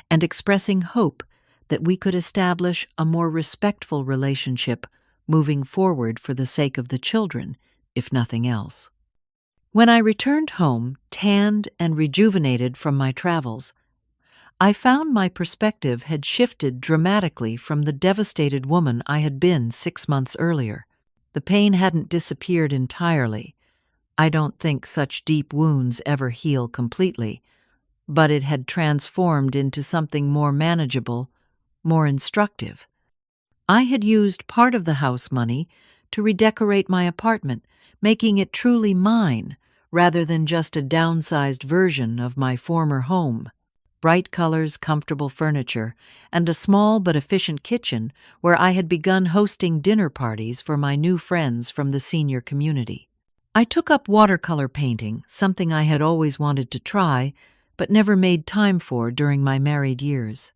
and expressing hope that we could establish a more respectful relationship moving forward for the sake of the children, if nothing else. When I returned home, tanned and rejuvenated from my travels, I found my perspective had shifted dramatically from the devastated woman I had been 6 months earlier. The pain hadn't disappeared entirely. I don't think such deep wounds ever heal completely, but it had transformed into something more manageable, more instructive. I had used part of the house money to redecorate my apartment, making it truly mine rather than just a downsized version of my former home. Bright colors, comfortable furniture, and a small but efficient kitchen where I had begun hosting dinner parties for my new friends from the senior community. I took up watercolor painting, something I had always wanted to try, but never made time for during my married years.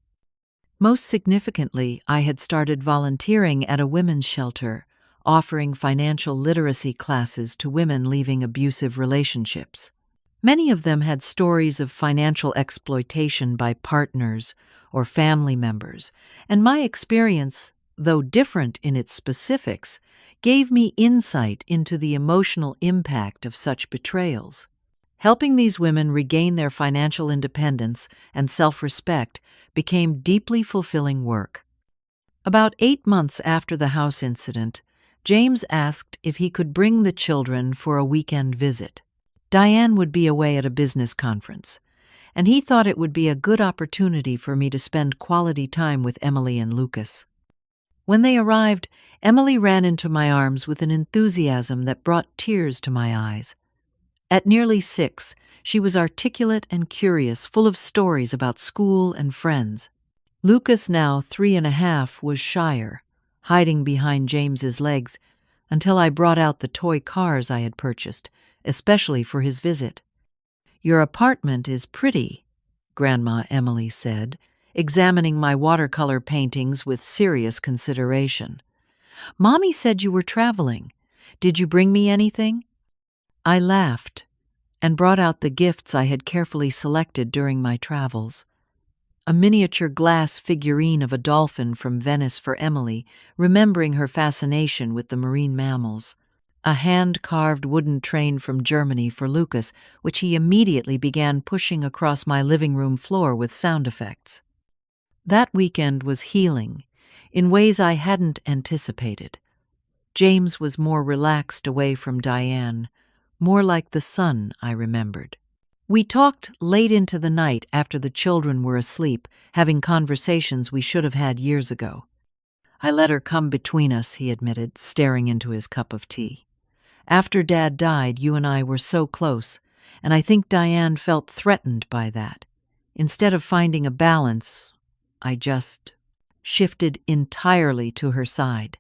Most significantly, I had started volunteering at a women's shelter, offering financial literacy classes to women leaving abusive relationships. Many of them had stories of financial exploitation by partners or family members, and my experience though different in its specifics, gave me insight into the emotional impact of such betrayals. Helping these women regain their financial independence and self-respect became deeply fulfilling work. About 8 months after the house incident, James asked if he could bring the children for a weekend visit. Diane would be away at a business conference, and he thought it would be a good opportunity for me to spend quality time with Emily and Lucas. When they arrived, Emily ran into my arms with an enthusiasm that brought tears to my eyes. At nearly 6, she was articulate and curious, full of stories about school and friends. Lucas, now 3.5, was shyer, hiding behind James's legs, until I brought out the toy cars I had purchased, especially for his visit. "Your apartment is pretty," Grandma Emily said, examining my watercolor paintings with serious consideration. "Mommy said you were traveling. Did you bring me anything?" I laughed and brought out the gifts I had carefully selected during my travels. A miniature glass figurine of a dolphin from Venice for Emily, remembering her fascination with the marine mammals. A hand-carved wooden train from Germany for Lucas, which he immediately began pushing across my living room floor with sound effects. That weekend was healing, in ways I hadn't anticipated. James was more relaxed away from Diane, more like the son I remembered. We talked late into the night after the children were asleep, having conversations we should have had years ago. "I let her come between us," he admitted, staring into his cup of tea. "After Dad died, you and I were so close, and I think Diane felt threatened by that. Instead of finding a balance, I just shifted entirely to her side.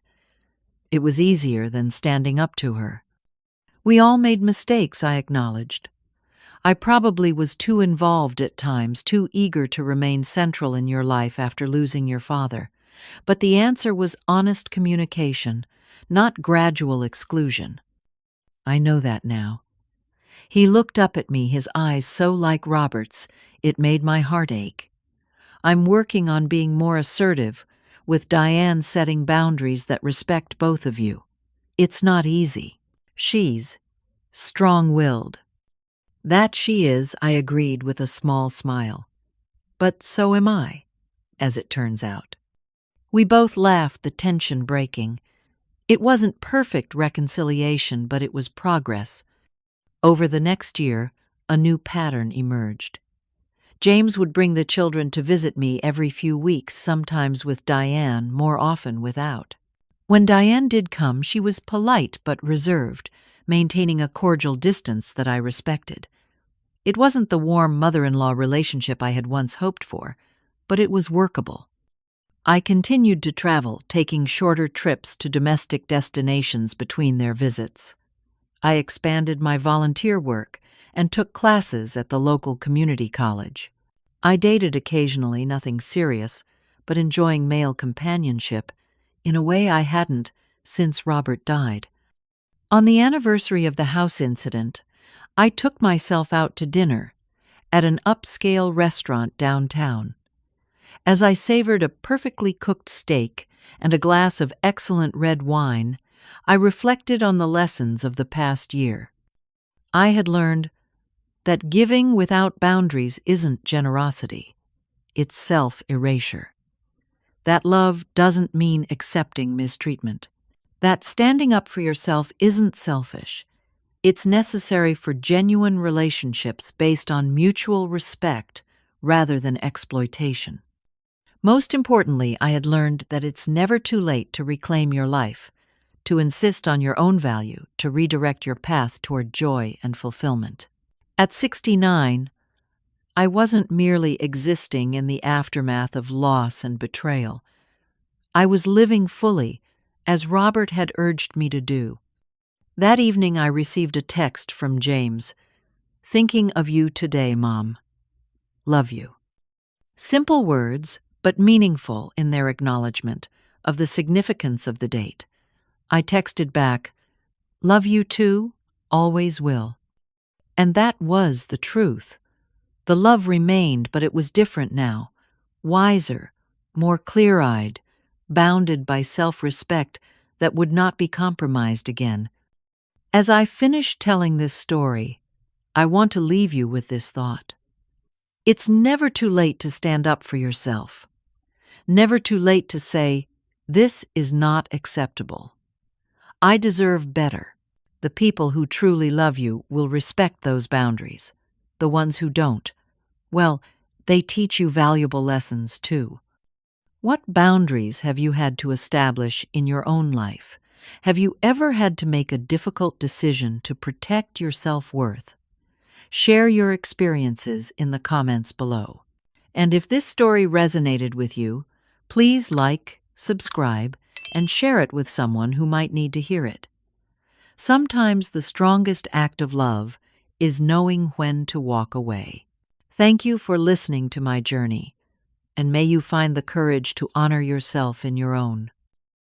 It was easier than standing up to her. We all made mistakes," I acknowledged. "I probably was too involved at times, too eager to remain central in your life after losing your father. But the answer was honest communication, not gradual exclusion. I know that now." He looked up at me, his eyes so like Robert's, it made my heart ache. "I'm working on being more assertive, with Diane setting boundaries that respect both of you. It's not easy. She's strong-willed." "That she is," I agreed with a small smile. "But so am I, as it turns out." We both laughed, the tension breaking. It wasn't perfect reconciliation, but it was progress. Over the next year, a new pattern emerged. James would bring the children to visit me every few weeks, sometimes with Diane, more often without. When Diane did come, she was polite but reserved, maintaining a cordial distance that I respected. It wasn't the warm mother-in-law relationship I had once hoped for, but it was workable. I continued to travel, taking shorter trips to domestic destinations between their visits. I expanded my volunteer work and took classes at the local community college. I dated occasionally, nothing serious, but enjoying male companionship in a way I hadn't since Robert died. On the anniversary of the house incident, I took myself out to dinner at an upscale restaurant downtown. As I savored a perfectly cooked steak and a glass of excellent red wine, I reflected on the lessons of the past year. I had learned that giving without boundaries isn't generosity, it's self-erasure. That love doesn't mean accepting mistreatment. That standing up for yourself isn't selfish. It's necessary for genuine relationships based on mutual respect rather than exploitation. Most importantly, I had learned that it's never too late to reclaim your life, to insist on your own value, to redirect your path toward joy and fulfillment. At 69, I wasn't merely existing in the aftermath of loss and betrayal. I was living fully, as Robert had urged me to do. That evening I received a text from James. "Thinking of you today, Mom. Love you." Simple words, but meaningful in their acknowledgement of the significance of the date. I texted back, "Love you too, always will." And that was the truth. The love remained, but it was different now, wiser, more clear-eyed, bounded by self-respect that would not be compromised again. As I finish telling this story, I want to leave you with this thought. It's never too late to stand up for yourself. Never too late to say, "This is not acceptable. I deserve better." The people who truly love you will respect those boundaries. The ones who don't, well, they teach you valuable lessons too. What boundaries have you had to establish in your own life? Have you ever had to make a difficult decision to protect your self-worth? Share your experiences in the comments below. And if this story resonated with you, please like, subscribe, and share it with someone who might need to hear it. Sometimes the strongest act of love is knowing when to walk away. Thank you for listening to my journey, and may you find the courage to honor yourself in your own.